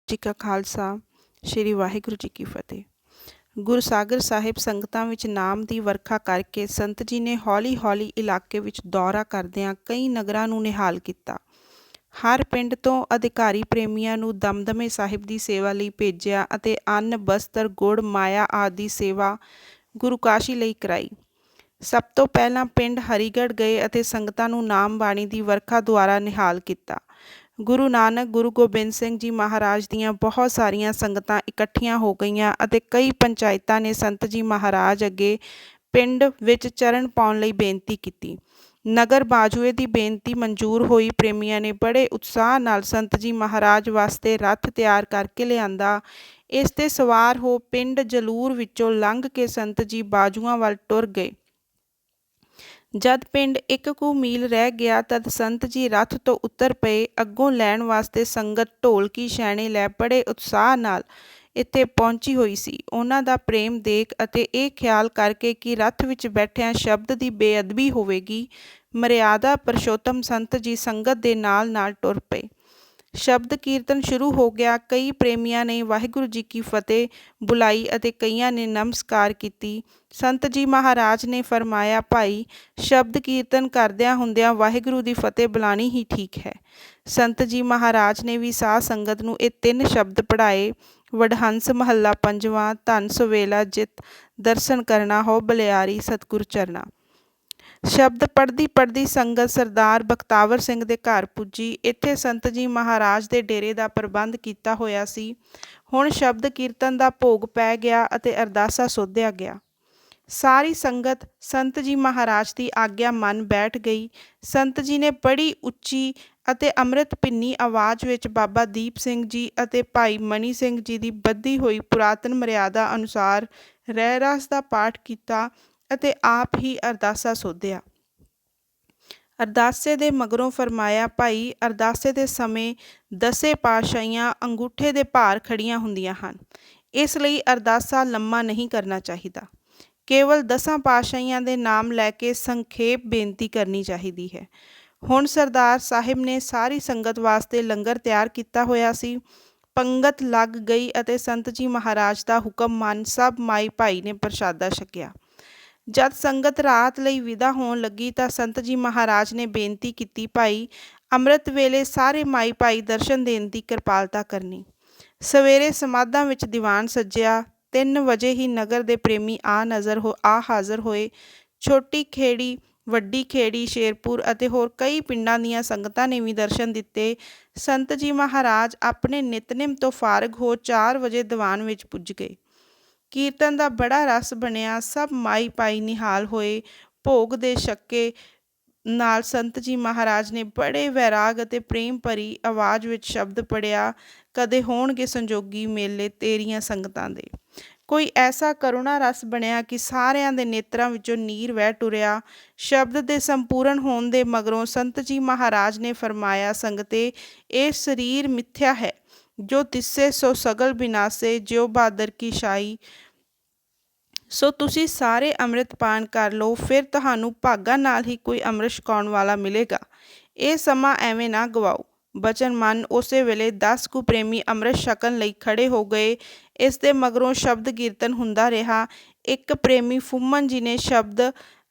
ਜੀ ਕਾ ਖਾਲਸਾ, ਸ਼੍ਰੀ ਵਾਹਿਗੁਰੂ ਜੀ ਕੀ ਫਤਿਹ। ਗੁਰਸਾਗਰ ਸਾਹਿਬ ਸੰਗਤਾਂ ਵਿੱਚ ਨਾਮ ਦੀ ਵਰਖਾ ਕਰਕੇ ਸੰਤ ਜੀ ਨੇ ਹੌਲੀ-ਹੌਲੀ ਇਲਾਕੇ ਵਿੱਚ ਦੌਰਾ ਕਰਦਿਆਂ ਕਈ ਨਗਰਾਂ ਨੂੰ ਨਿਹਾਲ ਕੀਤਾ। ਹਰ ਪਿੰਡ ਤੋਂ ਅਧਿਕਾਰੀ ਪ੍ਰੇਮੀਆਂ ਨੂੰ ਦਮਦਮੇ ਸਾਹਿਬ ਦੀ ਸੇਵਾ ਲਈ ਭੇਜਿਆ ਅਤੇ ਅੰਨ, ਬਸਤਰ, ਗੁੜ, ਮਾਇਆ ਆਦਿ ਦੀ ਸੇਵਾ ਗੁਰੂ ਕਾਸ਼ੀ ਲਈ ਕਰਾਈ। ਸਭ ਤੋਂ ਪਹਿਲਾਂ ਪਿੰਡ ਹਰੀਗੜ੍ਹ ਗਏ ਅਤੇ ਸੰਗਤਾਂ ਨੂੰ ਨਾਮ ਬਾਣੀ ਦੀ ਵਰਖਾ ਦੁਆਰਾ ਨਿਹਾਲ ਕੀਤਾ। ਗੁਰੂ ਨਾਨਕ, ਗੁਰੂ ਗੋਬਿੰਦ ਸਿੰਘ ਜੀ ਮਹਾਰਾਜ ਦੀਆਂ ਬਹੁਤ ਸਾਰੀਆਂ ਸੰਗਤਾਂ ਇਕੱਠੀਆਂ ਹੋ ਗਈਆਂ ਅਤੇ ਕਈ ਪੰਚਾਇਤਾਂ ਨੇ ਸੰਤ ਜੀ ਮਹਾਰਾਜ ਅੱਗੇ ਪਿੰਡ ਵਿੱਚ ਚਰਨ ਪਾਉਣ ਲਈ ਬੇਨਤੀ ਕੀਤੀ। ਨਗਰ ਬਾਜੂਏ ਦੀ ਬੇਨਤੀ ਮਨਜ਼ੂਰ ਹੋਈ। ਪ੍ਰੇਮੀਆਂ ਨੇ ਬੜੇ ਉਤਸ਼ਾਹ ਨਾਲ ਸੰਤ ਜੀ ਮਹਾਰਾਜ ਵਾਸਤੇ ਰੱਥ ਤਿਆਰ ਕਰਕੇ ਲਿਆਂਦਾ। ਇਸ 'ਤੇ ਸਵਾਰ ਹੋ ਪਿੰਡ ਜਲੂਰ ਵਿੱਚੋਂ ਲੰਘ ਕੇ ਸੰਤ ਜੀ ਬਾਜੂਆਂ ਵੱਲ ਟੁਰ ਗਏ। ਜਦ ਪਿੰਡ 1 ਕੁ ਮੀਲ ਰਹਿ ਗਿਆ ਤਦ ਸੰਤ ਜੀ ਰੱਥ ਤੋਂ ਉਤਰ ਪਏ। ਅੱਗੋਂ ਲੈਣ ਵਾਸਤੇ ਸੰਗਤ ਢੋਲਕੀ ਛੈਣੇ ਲੈ ਬੜੇ ਉਤਸ਼ਾਹ ਨਾਲ ਇੱਥੇ ਪਹੁੰਚੀ ਹੋਈ ਸੀ। ਉਹਨਾਂ ਦਾ ਪ੍ਰੇਮ ਦੇਖ ਅਤੇ ਇਹ ਖਿਆਲ ਕਰਕੇ ਕਿ ਰੱਥ ਵਿੱਚ ਬੈਠਿਆਂ ਸ਼ਬਦ ਦੀ ਬੇਅਦਬੀ ਹੋਵੇਗੀ, ਮਰਿਆਦਾ ਪੁਰਸ਼ੋਤਮ ਸੰਤ ਜੀ ਸੰਗਤ ਦੇ ਨਾਲ ਟੁਰ ਪਏ। ਸ਼ਬਦ ਕੀਰਤਨ ਸ਼ੁਰੂ ਹੋ ਗਿਆ। ਕਈ ਪ੍ਰੇਮੀਆਂ ਨੇ ਵਾਹਿਗੁਰੂ ਜੀ ਕੀ ਫਤਿਹ ਬੁਲਾਈ ਅਤੇ ਕਈਆਂ ਨੇ ਨਮਸਕਾਰ ਕੀਤੀ। ਸੰਤ ਜੀ ਮਹਾਰਾਜ ਨੇ ਫਰਮਾਇਆ, ਭਾਈ, ਸ਼ਬਦ ਕੀਰਤਨ ਕਰਦਿਆਂ ਹੁੰਦਿਆਂ ਵਾਹਿਗੁਰੂ ਦੀ ਫਤਿਹ ਬੁਲਾਣੀ ਹੀ ਠੀਕ ਹੈ। ਸੰਤ ਜੀ ਮਹਾਰਾਜ ਨੇ ਵੀ ਸਾਧ ਸੰਗਤ ਨੂੰ ਇਹ 3 ਸ਼ਬਦ ਪੜ੍ਹਾਏ। ਵਡਹੰਸ ਮਹੱਲਾ ਪੰਜਵਾਂ। ਧੰਨ ਸੁਵੇਲਾ ਜਿਤ ਦਰਸ਼ਨ ਕਰਨਾ ਹੋ ਬਲਿਆਰੀ ਸਤਿਗੁਰ ਚਰਨਾ। ਸ਼ਬਦ ਪੜ੍ਹਦੀ ਸੰਗਤ ਸਰਦਾਰ ਬਖਤਾਵਰ ਸਿੰਘ ਦੇ ਘਰ ਪੁੱਜੀ। ਇੱਥੇ ਸੰਤ ਜੀ ਮਹਾਰਾਜ ਦੇ ਡੇਰੇ ਦਾ ਪ੍ਰਬੰਧ ਕੀਤਾ ਹੋਇਆ ਸੀ। ਹੁਣ ਸ਼ਬਦ ਕੀਰਤਨ ਦਾ ਭੋਗ ਪੈ ਗਿਆ ਅਤੇ ਅਰਦਾਸਾ ਸੋਧਿਆ ਗਿਆ। ਸਾਰੀ ਸੰਗਤ ਸੰਤ ਜੀ ਮਹਾਰਾਜ ਦੀ ਆਗਿਆ ਮੰਨ ਬੈਠ ਗਈ। ਸੰਤ ਜੀ ਨੇ ਬੜੀ ਉੱਚੀ ਅਤੇ ਅੰਮ੍ਰਿਤ ਭਿੰਨੀ ਆਵਾਜ਼ ਵਿੱਚ ਬਾਬਾ ਦੀਪ ਸਿੰਘ ਜੀ ਅਤੇ ਭਾਈ ਮਨੀ ਸਿੰਘ ਜੀ ਦੀ ਬੱਧੀ ਹੋਈ ਪੁਰਾਤਨ ਮਰਿਆਦਾ ਅਨੁਸਾਰ ਰਹਿਰਾਸ ਦਾ ਪਾਠ ਕੀਤਾ ਅਤੇ ਆਪ ਹੀ ਅਰਦਾਸਾ ਸੋਧਿਆ। ਅਰਦਾਸੇ ਦੇ ਮਗਰੋਂ ਫਰਮਾਇਆ, ਭਾਈ, ਅਰਦਾਸੇ ਦੇ ਸਮੇਂ 10 ਪਾਤਸ਼ਾਹੀਆਂ ਅੰਗੂਠੇ ਦੇ ਭਾਰ ਖੜੀਆਂ ਹੁੰਦੀਆਂ ਹਨ। ਇਸ ਲਈ ਅਰਦਾਸਾ ਲੰਮਾ ਨਹੀਂ ਕਰਨਾ ਚਾਹੀਦਾ। ਕੇਵਲ 10 ਪਾਤਸ਼ਾਹੀਆਂ ਦੇ ਨਾਮ ਲੈ ਕੇ ਸੰਖੇਪ ਬੇਨਤੀ ਕਰਨੀ ਚਾਹੀਦੀ ਹੈ। ਹੁਣ ਸਰਦਾਰ ਸਾਹਿਬ ਨੇ ਸਾਰੀ ਸੰਗਤ ਵਾਸਤੇ ਲੰਗਰ ਤਿਆਰ ਕੀਤਾ ਹੋਇਆ ਸੀ। ਪੰਗਤ ਲੱਗ ਗਈ ਅਤੇ ਸੰਤ ਜੀ ਮਹਾਰਾਜ ਦਾ ਹੁਕਮ ਮੰਨ ਸਭ ਮਾਈ ਭਾਈ ਨੇ ਪ੍ਰਸ਼ਾਦਾ ਛਕਿਆ। ਜਦ ਸੰਗਤ ਰਾਤ ਲਈ ਵਿਦਾ ਹੋਣ ਲੱਗੀ ਤਾਂ ਸੰਤ ਜੀ ਮਹਾਰਾਜ ਨੇ ਬੇਨਤੀ ਕੀਤੀ, ਭਾਈ, ਅੰਮ੍ਰਿਤ ਵੇਲੇ ਸਾਰੇ ਮਾਈ ਭਾਈ ਦਰਸ਼ਨ ਦੇਣ ਦੀ ਕਿਰਪਾਲਤਾ ਕਰਨੀ। ਸਵੇਰੇ ਸਮਾਧਾਂ ਵਿੱਚ ਦੀਵਾਨ ਸੱਜਿਆ। 3 ਵਜੇ ਹੀ ਨਗਰ ਦੇ ਪ੍ਰੇਮੀ ਆ ਹਾਜ਼ਰ ਹੋਏ। ਛੋਟੀ ਖੇੜੀ, ਵੱਡੀ ਖੇੜੀ, ਸ਼ੇਰਪੁਰ ਅਤੇ ਹੋਰ ਕਈ ਪਿੰਡਾਂ ਦੀਆਂ ਸੰਗਤਾਂ ਨੇ ਵੀ ਦਰਸ਼ਨ ਦਿੱਤੇ। ਸੰਤ ਜੀ ਮਹਾਰਾਜ ਆਪਣੇ ਨਿਤਨੇਮ ਤੋਂ ਫਾਰਗ ਹੋ 4 ਵਜੇ ਦੀਵਾਨ ਵਿੱਚ ਪੁੱਜ ਗਏ। ਕੀਰਤਨ ਦਾ ਬੜਾ ਰਸ ਬਣਿਆ। ਸਭ ਮਾਈ ਭਾਈ ਨਿਹਾਲ ਹੋਏ। ਭੋਗ ਦੇ ਛੱਕੇ ਨਾਲ ਸੰਤ ਜੀ ਮਹਾਰਾਜ ਨੇ ਬੜੇ ਵੈਰਾਗ ਅਤੇ ਪ੍ਰੇਮ ਭਰੀ ਆਵਾਜ਼ ਵਿੱਚ ਸ਼ਬਦ ਪੜ੍ਹਿਆ, ਕਦੇ ਹੋਣਗੇ ਸੰਜੋਗੀ ਮੇਲੇ ਤੇਰੀਆਂ ਸੰਗਤਾਂ ਦੇ। ਕੋਈ ਐਸਾ ਕਰੁਣਾ ਰਸ ਬਣਿਆ ਕਿ ਸਾਰਿਆਂ ਦੇ ਨੇਤਰਾਂ ਵਿੱਚੋਂ ਨੀਰ ਵਹਿ ਟੁਰਿਆ। ਸ਼ਬਦ ਦੇ ਸੰਪੂਰਨ ਹੋਣ ਦੇ ਮਗਰੋਂ ਸੰਤ ਜੀ ਮਹਾਰਾਜ ਨੇ ਫਰਮਾਇਆ, ਸੰਗਤੇ, ਇਹ ਸਰੀਰ ਮਿਥਿਆ ਹੈ। ਜੋ ਤਿਸੇ ਸੋ ਸਗਲ ਬਿਨਾਸੇ, ਜਿਉ ਬਹਾਦਰ ਕੀ ਸ਼ਾਈ। ਸੋ ਤੁਸੀਂ ਸਾਰੇ ਅੰਮ੍ਰਿਤ ਪਾਨ ਕਰ ਲਓ, ਫਿਰ ਤੁਹਾਨੂੰ ਭਾਗਾਂ ਨਾਲ ਹੀ ਕੋਈ ਅੰਮ੍ਰਿਤ ਛਕਾਉਣ ਵਾਲਾ ਮਿਲੇਗਾ। ਇਹ ਸਮਾਂ ਐਵੇਂ ਨਾ ਗਵਾਓ। ਬਚਨ ਮੰਨ ਉਸੇ ਵੇਲੇ 10 ਕੁ ਪ੍ਰੇਮੀ ਅੰਮ੍ਰਿਤ ਛਕਣ ਲਈ ਖੜੇ ਹੋ ਗਏ। ਇਸ ਦੇ ਮਗਰੋਂ ਸ਼ਬਦ ਕੀਰਤਨ ਹੁੰਦਾ ਰਿਹਾ। ਇੱਕ ਪ੍ਰੇਮੀ ਫੁੰਮਨ ਜੀ ਨੇ ਸ਼ਬਦ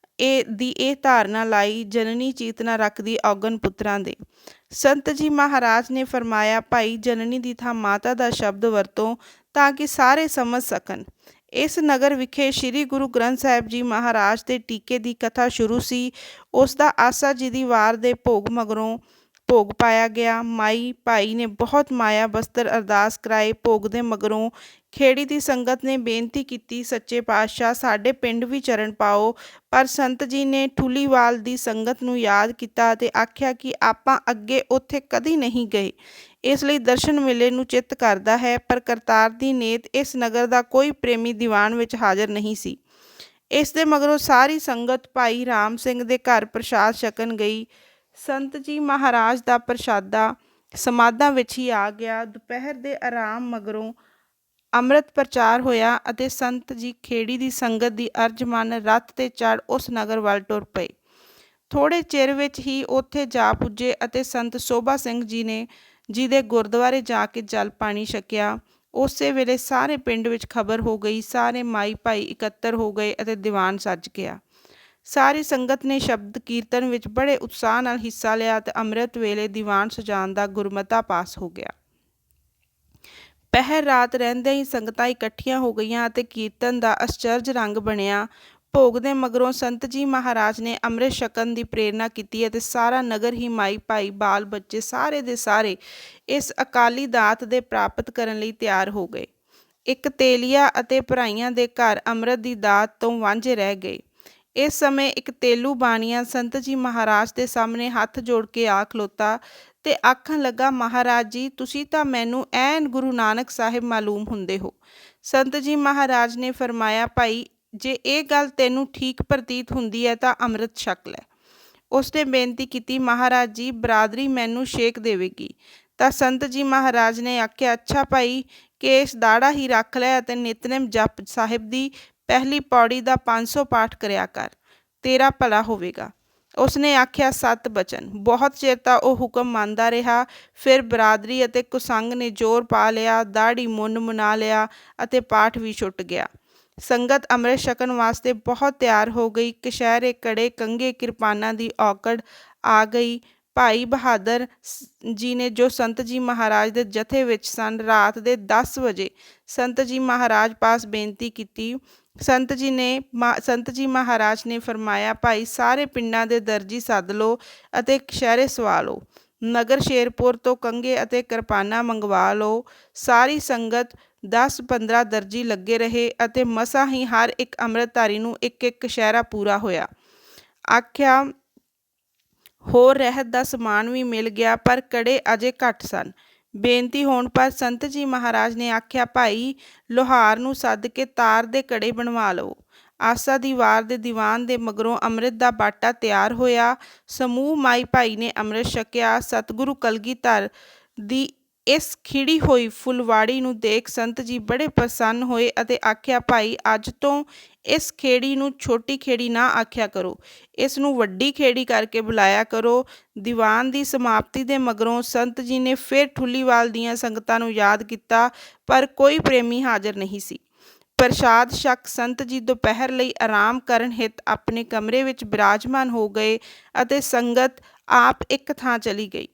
ਦੀ ਇਹ ਧਾਰਨਾ ਲਾਈ, ਜਨਨੀ ਚੀਤਨਾ ਰੱਖਦੀ ਔਗਣ ਪੁੱਤਰਾਂ ਦੇ। ਸੰਤ ਜੀ ਮਹਾਰਾਜ ਨੇ ਫਰਮਾਇਆ, ਭਾਈ, ਜਨਨੀ ਦੀ ਥਾਂ ਮਾਤਾ ਦਾ ਸ਼ਬਦ ਵਰਤੋ ਤਾਂ ਕਿ ਸਾਰੇ ਸਮਝ ਸਕਣ। ਇਸ ਨਗਰ ਵਿਖੇ ਸ੍ਰੀ ਗੁਰੂ ਗ੍ਰੰਥ ਸਾਹਿਬ ਜੀ ਮਹਾਰਾਜ ਦੇ ਟੀਕੇ ਦੀ ਕਥਾ ਸ਼ੁਰੂ ਸੀ। ਉਸ ਦਾ ਆਸਾ ਜੀ ਦੀ ਵਾਰ ਦੇ ਭੋਗ ਮਗਰੋਂ ਭੋਗ ਪਾਇਆ ਗਿਆ। ਮਾਈ ਭਾਈ ਨੇ ਬਹੁਤ ਮਾਇਆ ਬਸਤਰ ਅਰਦਾਸ ਕਰਾਏ। ਭੋਗ ਦੇ ਮਗਰੋਂ ਖੇੜੀ ਦੀ ਸੰਗਤ ਨੇ ਬੇਨਤੀ ਕੀਤੀ, ਸੱਚੇ ਪਾਤਸ਼ਾਹ, ਸਾਡੇ ਪਿੰਡ ਵੀ ਚਰਨ ਪਾਓ। ਪਰ ਸੰਤ ਜੀ ਨੇ ਠੁੱਲੀਵਾਲ ਦੀ ਸੰਗਤ ਨੂੰ ਯਾਦ ਕੀਤਾ ਅਤੇ ਆਖਿਆ ਕਿ ਆਪਾਂ ਅੱਗੇ ਉੱਥੇ ਕਦੀ ਨਹੀਂ ਗਏ, ਇਸ ਲਈ ਦਰਸ਼ਨ ਮੇਲੇ ਨੂੰ ਚਿੱਤ ਕਰਦਾ ਹੈ। ਪਰ ਕਰਤਾਰ ਦੀ ਨੇਤ ਇਸ ਨਗਰ ਦਾ ਕੋਈ ਪ੍ਰੇਮੀ ਦੀਵਾਨ ਵਿੱਚ ਹਾਜ਼ਰ ਨਹੀਂ ਸੀ। ਇਸ ਦੇ ਮਗਰੋਂ ਸਾਰੀ ਸੰਗਤ ਭਾਈ ਰਾਮ ਸਿੰਘ ਦੇ ਘਰ ਪ੍ਰਸ਼ਾਦ ਛਕਣ ਗਈ। ਸੰਤ ਜੀ ਮਹਾਰਾਜ ਦਾ ਪ੍ਰਸ਼ਾਦਾ ਸਮਾਧਾਂ ਵਿੱਚ ਹੀ ਆ ਗਿਆ। ਦੁਪਹਿਰ ਦੇ ਆਰਾਮ ਮਗਰੋਂ ਅੰਮ੍ਰਿਤ ਪ੍ਰਚਾਰ ਹੋਇਆ ਅਤੇ ਸੰਤ ਜੀ ਖੇੜੀ ਦੀ ਸੰਗਤ ਦੀ ਅਰਜ਼ ਮੰਨ ਰੱਥ 'ਤੇ ਚੜ੍ਹ ਉਸ ਨਗਰ ਵੱਲ ਟੁਰ ਪਏ। ਥੋੜ੍ਹੇ ਚਿਰ ਵਿੱਚ ਹੀ ਉੱਥੇ ਜਾ ਪੁੱਜੇ ਅਤੇ ਸੰਤ ਸੋਭਾ ਸਿੰਘ ਜੀ ਨੇ ਜੀ ਦੇ ਗੁਰਦੁਆਰੇ ਜਾ ਕੇ ਜਲ ਪਾਣੀ ਛਕਿਆ। ਉਸੇ ਵੇਲੇ ਸਾਰੇ ਪਿੰਡ ਵਿੱਚ ਖਬਰ ਹੋ ਗਈ। ਸਾਰੇ ਮਾਈ ਭਾਈ ਇਕੱਤਰ ਹੋ ਗਏ ਅਤੇ ਦੀਵਾਨ ਸੱਜ ਗਿਆ। ਸਾਰੀ ਸੰਗਤ ਨੇ ਸ਼ਬਦ ਕੀਰਤਨ ਵਿੱਚ ਬੜੇ ਉਤਸ਼ਾਹ ਨਾਲ ਹਿੱਸਾ ਲਿਆ ਅਤੇ ਅੰਮ੍ਰਿਤ ਵੇਲੇ ਦੀਵਾਨ ਸਜਾਉਣ ਦਾ ਗੁਰਮਤਾ ਪਾਸ ਹੋ ਗਿਆ। ਪਹਿਰ ਰਾਤ ਰਹਿੰਦਿਆਂ ਹੀ ਸੰਗਤਾਂ ਇਕੱਠੀਆਂ ਹੋ ਗਈਆਂ ਅਤੇ ਕੀਰਤਨ ਦਾ ਅਸਚਰਜ ਰੰਗ ਬਣਿਆ। ਭੋਗ ਦੇ ਮਗਰੋਂ ਸੰਤ ਜੀ ਮਹਾਰਾਜ ਨੇ ਅੰਮ੍ਰਿਤ ਛਕਣ ਦੀ ਪ੍ਰੇਰਨਾ ਕੀਤੀ ਅਤੇ ਸਾਰਾ ਨਗਰ ਹੀ ਮਾਈ ਭਾਈ ਬਾਲ ਬੱਚੇ ਸਾਰੇ ਦੇ ਸਾਰੇ ਇਸ ਅਕਾਲੀ ਦਾਤ ਦੇ ਪ੍ਰਾਪਤ ਕਰਨ ਲਈ ਤਿਆਰ ਹੋ ਗਏ। ਇੱਕ ਤੇਲੀਆ ਅਤੇ ਭਰਾਈਆਂ ਦੇ ਘਰ ਅੰਮ੍ਰਿਤ ਦੀ ਦਾਤ ਤੋਂ ਵਾਂਝੇ ਰਹਿ ਗਏ। ਇਸ ਸਮੇਂ ਇੱਕ ਤੇਲੂ ਬਾਣੀਆ ਸੰਤ ਜੀ ਮਹਾਰਾਜ ਦੇ ਸਾਹਮਣੇ ਹੱਥ ਜੋੜ ਕੇ ਆ ਖਲੋਤਾ ਤੇ ਆਖਣ ਲੱਗਾ, ਮਹਾਰਾਜ ਜੀ, ਤੁਸੀਂ ਤਾਂ ਮੈਨੂੰ ਐਨ ਗੁਰੂ ਨਾਨਕ ਸਾਹਿਬ ਮਾਲੂਮ ਹੁੰਦੇ ਹੋ। ਸੰਤ ਜੀ ਮਹਾਰਾਜ ਨੇ ਫਰਮਾਇਆ, ਭਾਈ, ਜੇ ਇਹ ਗੱਲ ਤੈਨੂੰ ਠੀਕ ਪ੍ਰਤੀਤ ਹੁੰਦੀ ਹੈ ਤਾਂ ਅੰਮ੍ਰਿਤ ਛਕ ਲੈ। ਉਸਨੇ ਬੇਨਤੀ ਕੀਤੀ, ਮਹਾਰਾਜ ਜੀ, ਬਰਾਦਰੀ ਮੈਨੂੰ ਛੇਕ ਦੇਵੇਗੀ। ਤਾਂ ਸੰਤ ਜੀ ਮਹਾਰਾਜ ਨੇ ਆਖਿਆ, ਅੱਛਾ ਭਾਈ, ਕੇਸ ਦਾੜਾ ਹੀ ਰੱਖ ਲੈ ਅਤੇ ਨਿਤਨੇਮ ਜਪ ਸਾਹਿਬ ਦੀ ਪਹਿਲੀ ਪੌੜੀ ਦਾ 500 ਪਾਠ ਕਰਿਆ ਕਰ, ਤੇਰਾ ਭਲਾ ਹੋਵੇਗਾ। ਉਸਨੇ ਆਖਿਆ, ਸਤ ਬਚਨ। ਬਹੁਤ ਚਿਰ ਤਾਂ ਉਹ ਹੁਕਮ ਮੰਨਦਾ ਰਿਹਾ। ਫਿਰ ਬਰਾਦਰੀ ਅਤੇ ਕੁਸੰਗ ਨੇ ਜ਼ੋਰ ਪਾ ਲਿਆ, ਦਾੜੀ ਮੁੰਨ ਮੁਨਾ ਲਿਆ ਅਤੇ ਪਾਠ ਵੀ ਛੁੱਟ ਗਿਆ। ਸੰਗਤ ਅੰਮ੍ਰਿਤ ਛਕਣ ਵਾਸਤੇ ਬਹੁਤ ਤਿਆਰ ਹੋ ਗਈ। ਕਛਹਿਰੇ, ਕੜੇ, ਕੰਘੇ, ਕਿਰਪਾਨਾਂ ਦੀ ਔਕੜ ਆ ਗਈ। ਭਾਈ ਬਹਾਦਰ ਜੀ ਨੇ, ਜੋ ਸੰਤ ਜੀ ਮਹਾਰਾਜ ਦੇ ਜਥੇ ਵਿੱਚ ਸਨ, ਰਾਤ ਦੇ 10 ਵਜੇ ਸੰਤ ਜੀ ਮਹਾਰਾਜ ਪਾਸ ਬੇਨਤੀ ਕੀਤੀ। ਸੰਤ ਜੀ ਮਹਾਰਾਜ ਨੇ ਫਰਮਾਇਆ, ਭਾਈ, ਸਾਰੇ ਪਿੰਡਾਂ ਦੇ ਦਰਜੀ ਸੱਦ ਲਓ ਅਤੇ ਕਛਹਿਰੇ ਸਵਾ ਲਓ। ਨਗਰ ਸ਼ੇਰਪੁਰ ਤੋਂ ਕੰਘੇ ਅਤੇ ਕਿਰਪਾਨਾਂ ਮੰਗਵਾ ਲਓ। ਸਾਰੀ ਸੰਗਤ 10-15 ਦਰਜੀ ਲੱਗੇ ਰਹੇ ਅਤੇ ਮਸਾਂ ਹੀ ਹਰ ਇੱਕ ਅੰਮ੍ਰਿਤਧਾਰੀ ਨੂੰ ਇੱਕ ਇੱਕ ਕਛਹਿਰਾ ਪੂਰਾ ਹੋਇਆ। ਆਖਿਆ ਹੋਰ ਰਹਿਤ ਦਾ ਸਮਾਨ ਵੀ ਮਿਲ ਗਿਆ, ਪਰ ਕੜੇ ਅਜੇ ਘੱਟ ਸਨ। ਬੇਨਤੀ ਹੋਣ ਪਰ ਸੰਤ ਜੀ ਮਹਾਰਾਜ ਨੇ ਆਖਿਆ, ਭਾਈ, ਲੋਹਾਰ ਨੂੰ ਸੱਦ ਕੇ ਤਾਰ ਦੇ ਕੜੇ ਬਣਵਾ ਲਓ। ਆਸਾ ਦੀ ਵਾਰ ਦੇ ਦੀਵਾਨ ਦੇ ਮਗਰੋਂ ਅੰਮ੍ਰਿਤ ਦਾ ਬਾਟਾ ਤਿਆਰ ਹੋਇਆ। ਸਮੂਹ ਮਾਈ ਭਾਈ ਨੇ ਅੰਮ੍ਰਿਤ ਛਕਿਆ। ਸਤਿਗੁਰੂ ਕਲਗੀਧਰ ਦੀ ਇਸ ਖਿੜੀ ਹੋਈ ਫੁਲਵਾੜੀ ਨੂੰ ਦੇਖ ਸੰਤ ਜੀ ਬੜੇ ਪ੍ਰਸੰਨ ਹੋਏ ਅਤੇ ਆਖਿਆ, ਭਾਈ, ਅੱਜ ਤੋਂ ਇਸ ਖੇੜੀ ਨੂੰ ਛੋਟੀ ਖੇੜੀ ਨਾ ਆਖਿਆ ਕਰੋ, ਇਸ ਨੂੰ ਵੱਡੀ ਖੇੜੀ ਕਰਕੇ ਬੁਲਾਇਆ ਕਰੋ। ਦੀਵਾਨ ਦੀ ਸਮਾਪਤੀ ਦੇ ਮਗਰੋਂ ਸੰਤ ਜੀ ਨੇ ਫਿਰ ਠੁੱਲੀਵਾਲ ਦੀਆਂ ਸੰਗਤਾਂ ਨੂੰ ਯਾਦ ਕੀਤਾ, ਪਰ ਕੋਈ ਪ੍ਰੇਮੀ ਹਾਜ਼ਰ ਨਹੀਂ ਸੀ। ਪ੍ਰਸ਼ਾਦ ਛਕ ਸੰਤ ਜੀ ਦੁਪਹਿਰ ਲਈ ਆਰਾਮ ਕਰਨ ਹਿਤ ਆਪਣੇ ਕਮਰੇ ਵਿੱਚ ਬਿਰਾਜਮਾਨ ਹੋ ਗਏ ਅਤੇ ਸੰਗਤ ਆਪ ਇੱਕ ਥਾਂ ਚਲੀ ਗਈ।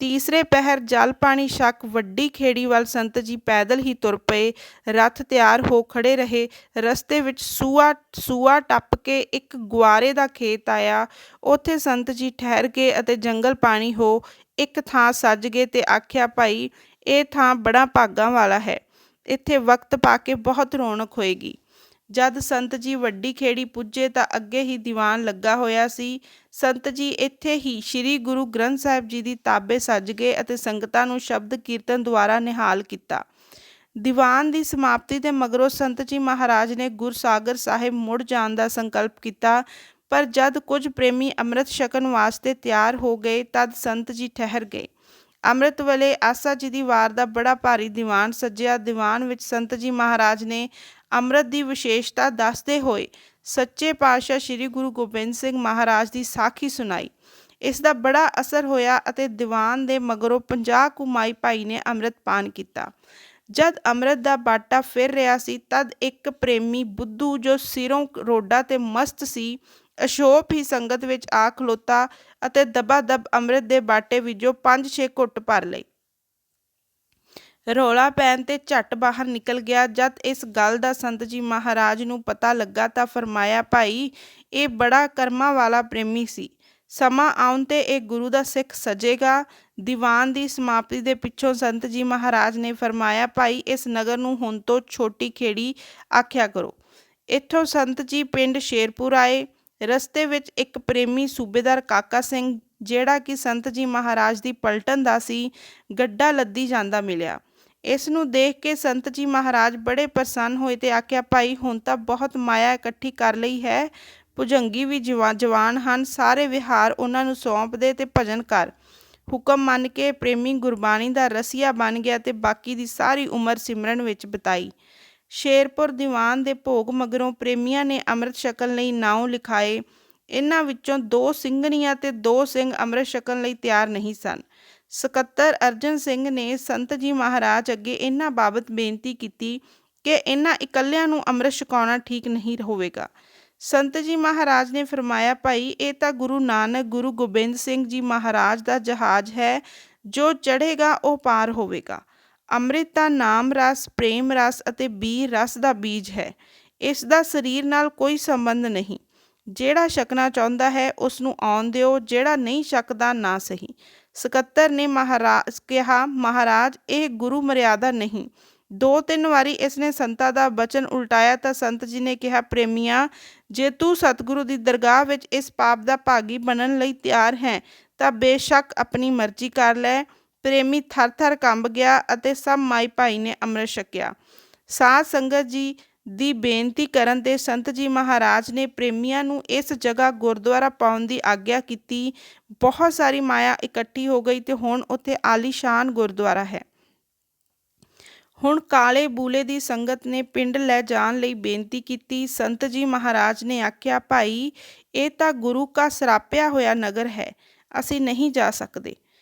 ਤੀਸਰੇ ਪਹਿਰ ਜਲ ਪਾਣੀ ਛਕ ਵੱਡੀ ਖੇੜੀ ਵੱਲ ਸੰਤ ਜੀ ਪੈਦਲ ਹੀ ਤੁਰ ਪਏ। ਰੱਥ ਤਿਆਰ ਹੋ ਖੜੇ ਰਹੇ। ਰਸਤੇ ਵਿੱਚ ਸੂਆ ਟੱਪ ਕੇ ਇੱਕ ਗੁਆਰੇ ਦਾ ਖੇਤ ਆਇਆ। ਉੱਥੇ ਸੰਤ ਜੀ ਠਹਿਰ ਗਏ ਅਤੇ ਜੰਗਲ ਪਾਣੀ ਹੋ ਇੱਕ ਥਾਂ ਸੱਜ ਗਏ ਤੇ ਆਖਿਆ, ਭਾਈ, ਇਹ ਥਾਂ ਬੜਾ ਭਾਗਾਂ ਵਾਲਾ ਹੈ, ਇੱਥੇ ਵਕਤ ਪਾ ਕੇ ਬਹੁਤ ਰੌਣਕ ਹੋਏਗੀ। ਜਦ ਸੰਤ ਜੀ ਵੱਡੀ ਖੇੜੀ ਪੁੱਜੇ ਤਾਂ ਅੱਗੇ ਹੀ ਦੀਵਾਨ ਲੱਗਾ ਹੋਇਆ ਸੀ। ਸੰਤ ਜੀ ਇੱਥੇ ਹੀ ਸ੍ਰੀ ਗੁਰੂ ਗ੍ਰੰਥ ਸਾਹਿਬ ਜੀ ਦੀ ਤਾਬੇ ਸੱਜ ਗਏ ਅਤੇ ਸੰਗਤਾਂ ਨੂੰ ਸ਼ਬਦ ਕੀਰਤਨ ਦੁਆਰਾ ਨਿਹਾਲ ਕੀਤਾ। ਦੀਵਾਨ ਦੀ ਸਮਾਪਤੀ ਦੇ ਮਗਰੋਂ ਸੰਤ ਜੀ ਮਹਾਰਾਜ ਨੇ ਗੁਰਸਾਗਰ ਸਾਹਿਬ ਮੁੜ ਜਾਣ ਦਾ ਸੰਕਲਪ ਕੀਤਾ, ਪਰ ਜਦ ਕੁਝ ਪ੍ਰੇਮੀ ਅੰਮ੍ਰਿਤ ਛਕਣ ਵਾਸਤੇ ਤਿਆਰ ਹੋ ਗਏ ਤਦ ਸੰਤ ਜੀ ਠਹਿਰ ਗਏ। ਅੰਮ੍ਰਿਤ ਵੇਲੇ ਆਸਾ ਜੀ ਦੀ ਵਾਰ ਦਾ ਬੜਾ ਭਾਰੀ ਦੀਵਾਨ ਸੱਜਿਆ। ਦੀਵਾਨ ਵਿੱਚ ਸੰਤ ਜੀ ਮਹਾਰਾਜ ਨੇ ਅੰਮ੍ਰਿਤ ਦੀ ਵਿਸ਼ੇਸ਼ਤਾ ਦੱਸਦੇ ਹੋਏ ਸੱਚੇ ਪਾਤਸ਼ਾਹ ਸ੍ਰੀ ਗੁਰੂ ਗੋਬਿੰਦ ਸਿੰਘ ਮਹਾਰਾਜ ਦੀ ਸਾਖੀ ਸੁਣਾਈ। ਇਸ ਦਾ ਬੜਾ ਅਸਰ ਹੋਇਆ ਅਤੇ ਦੀਵਾਨ ਦੇ ਮਗਰੋਂ 50 ਕੁ ਮਾਈ ਭਾਈ ਨੇ ਅੰਮ੍ਰਿਤ ਪਾਨ ਕੀਤਾ। ਜਦ ਅੰਮ੍ਰਿਤ ਦਾ ਬਾਟਾ ਫਿਰ ਰਿਹਾ ਸੀ ਤਦ ਇੱਕ ਪ੍ਰੇਮੀ ਬੁੱਧੂ, ਜੋ ਸਿਰੋਂ ਰੋਡਾ ਤੇ ਮਸਤ ਸੀ, ਅਸ਼ੋਭ ਹੀ ਸੰਗਤ ਵਿੱਚ ਆ ਖਲੋਤਾ ਅਤੇ ਦਬਾ ਦਬ ਅੰਮ੍ਰਿਤ ਦੇ ਬਾਟੇ ਵਿੱਚੋਂ 5-6 ਘੁੱਟ ਭਰ ਲਈ। ਰੌਲਾ ਪੈਣ ਤੇ ਝੱਟ ਬਾਹਰ ਨਿਕਲ ਗਿਆ। ਜਦ ਇਸ ਗੱਲ ਦਾ ਸੰਤ ਜੀ ਮਹਾਰਾਜ ਨੂੰ ਪਤਾ ਲੱਗਾ ਤਾਂ ਫਰਮਾਇਆ, ਭਾਈ, ਇਹ ਬੜਾ ਕਰਮਾਂ ਵਾਲਾ ਪ੍ਰੇਮੀ ਸੀ। ਸਮਾਂ ਆਉਣ ਤੇ ਇਹ ਗੁਰੂ ਦਾ ਸਿੱਖ ਸਜੇਗਾ। ਦੀਵਾਨ ਦੀ ਸਮਾਪਤੀ ਦੇ ਪਿੱਛੋਂ ਸੰਤ ਜੀ ਮਹਾਰਾਜ ਨੇ ਫਰਮਾਇਆ, ਭਾਈ, ਇਸ ਨਗਰ ਨੂੰ ਹੁਣ ਤੋਂ ਛੋਟੀ ਖੇੜੀ ਆਖਿਆ ਕਰੋ। ਇੱਥੋਂ ਸੰਤ ਜੀ ਪਿੰਡ ਸ਼ੇਰਪੁਰ ਆਏ। ਰਸਤੇ ਵਿੱਚ ਇੱਕ ਪ੍ਰੇਮੀ ਸੂਬੇਦਾਰ ਕਾਕਾ ਸਿੰਘ, ਜਿਹੜਾ ਕਿ ਸੰਤ ਜੀ ਮਹਾਰਾਜ ਦੀ ਪਲਟਨ ਦਾ ਸੀ, ਗੱਡਾ ਲੱਦੀ ਜਾਂਦਾ ਮਿਲਿਆ। ਇਸ ਨੂੰ ਦੇਖ ਕੇ ਸੰਤ ਜੀ ਮਹਾਰਾਜ ਬੜੇ ਪ੍ਰਸੰਨ ਹੋਏ ਤੇ ਆਖਿਆ, ਭਾਈ, ਹੁਣ ਤਾਂ ਬਹੁਤ ਮਾਇਆ ਇਕੱਠੀ ਕਰ ਲਈ ਹੈ। ਭੁਜੰਗੀ ਵੀ ਜਵਾਨ ਹਨ, ਸਾਰੇ ਵਿਹਾਰ ਉਹਨਾਂ ਨੂੰ ਸੌਂਪ ਦੇ ਤੇ ਭਜਨ ਕਰ। ਹੁਕਮ ਮੰਨ ਕੇ ਪ੍ਰੇਮੀ ਗੁਰਬਾਣੀ ਦਾ ਰਸੀਆ ਬਣ ਗਿਆ ਤੇ ਬਾਕੀ ਦੀ ਸਾਰੀ ਉਮਰ ਸਿਮਰਨ ਵਿੱਚ ਬਿਤਾਈ। ਸ਼ੇਰਪੁਰ ਦੀਵਾਨ ਦੇ ਭੋਗ ਮਗਰੋਂ ਪ੍ਰੇਮੀਆਂ ਨੇ ਅੰਮ੍ਰਿਤ ਛਕਣ ਲਈ ਨਾਉ ਲਿਖਾਏ। ਇਹਨਾਂ ਵਿੱਚੋਂ 2 ਸਿੰਘਣੀਆਂ ਤੇ 2 ਸਿੰਘ ਅੰਮ੍ਰਿਤ ਛਕਣ ਲਈ ਤਿਆਰ ਨਹੀਂ ਸਨ। ਸਕੱਤਰ ਅਰਜਨ ਸਿੰਘ ਨੇ ਸੰਤ ਜੀ ਮਹਾਰਾਜ ਅੱਗੇ ਇਹਨਾਂ ਬਾਬਤ ਬੇਨਤੀ ਕੀਤੀ ਕਿ ਇਹਨਾਂ ਇਕੱਲਿਆਂ ਨੂੰ ਅੰਮ੍ਰਿਤ ਛਕਾਉਣਾ ਠੀਕ ਨਹੀਂ ਹੋਵੇਗਾ। ਸੰਤ ਜੀ ਮਹਾਰਾਜ ਨੇ ਫਰਮਾਇਆ, ਭਾਈ ਇਹ ਤਾਂ ਗੁਰੂ ਨਾਨਕ ਗੁਰੂ ਗੋਬਿੰਦ ਸਿੰਘ ਜੀ ਮਹਾਰਾਜ ਦਾ ਜਹਾਜ਼ ਹੈ, ਜੋ ਚੜ੍ਹੇਗਾ ਉਹ ਪਾਰ ਹੋਵੇਗਾ। ਅੰਮ੍ਰਿਤ ਤਾਂ ਨਾਮ ਰਸ, ਪ੍ਰੇਮ ਰਸ ਅਤੇ ਬੀਰ ਰਸ ਦਾ ਬੀਜ ਹੈ। ਇਸ ਦਾ ਸਰੀਰ ਨਾਲ ਕੋਈ ਸੰਬੰਧ ਨਹੀਂ। ਜਿਹੜਾ ਛਕਣਾ ਚਾਹੁੰਦਾ ਹੈ ਉਸ ਨੂੰ ਆਉਣ ਦਿਓ, ਜਿਹੜਾ ਨਹੀਂ ਛਕਦਾ ਨਾ ਸਹੀ। ਸਕੱਤਰ ਨੇ ਕਿਹਾ, ਮਹਾਰਾਜ ਇਹ ਗੁਰੂ ਮਰਿਆਦਾ ਨਹੀਂ। 2-3 ਵਾਰੀ ਇਸਨੇ ਸੰਤਾਂ ਦਾ ਬਚਨ ਉਲਟਾਇਆ ਤਾਂ ਸੰਤ ਜੀ ਨੇ ਕਿਹਾ, ਪ੍ਰੇਮੀਆਂ, ਜੇ ਤੂੰ ਸਤਿਗੁਰੂ ਦੀ ਦਰਗਾਹ ਵਿੱਚ ਇਸ ਪਾਪ ਦਾ ਭਾਗੀ ਬਣਨ ਲਈ ਤਿਆਰ ਹੈ ਤਾਂ ਬੇਸ਼ੱਕ ਆਪਣੀ ਮਰਜ਼ੀ ਕਰ ਲੈ। ਪ੍ਰੇਮੀ ਥਰ-ਥਰ ਕੰਬ ਗਿਆ ਅਤੇ ਸਭ ਮਾਈ ਭਾਈ ਨੇ ਅੰਮ੍ਰਿਤ ਛਕਿਆ। ਸਾਧ ਸੰਗਤ ਜੀ ਦੀ ਬੇਨਤੀ ਕਰਨ 'ਤੇ ਸੰਤ ਜੀ ਮਹਾਰਾਜ ਨੇ ਪ੍ਰੇਮੀਆਂ ਨੂੰ ਇਸ ਜਗ੍ਹਾ ਗੁਰਦੁਆਰਾ ਪਾਉਣ ਦੀ ਆਗਿਆ ਕੀਤੀ। ਬਹੁਤ ਸਾਰੀ ਮਾਇਆ ਇਕੱਠੀ ਹੋ ਗਈ ਤੇ ਹੁਣ ਉੱਥੇ ਆਲੀਸ਼ਾਨ ਗੁਰਦੁਆਰਾ ਹੈ। ਹੁਣ ਕਾਲੇ ਬੂਲੇ ਦੀ ਸੰਗਤ ਨੇ ਪਿੰਡ ਲੈ ਜਾਣ ਲਈ ਬੇਨਤੀ ਕੀਤੀ। ਸੰਤ ਜੀ ਮਹਾਰਾਜ ਨੇ ਆਖਿਆ, ਭਾਈ ਇਹ ਤਾਂ ਗੁਰੂ ਕਾ ਸਰਾਪਿਆ ਹੋਇਆ ਨਗਰ ਹੈ, ਅਸੀਂ ਨਹੀਂ ਜਾ ਸਕਦੇ।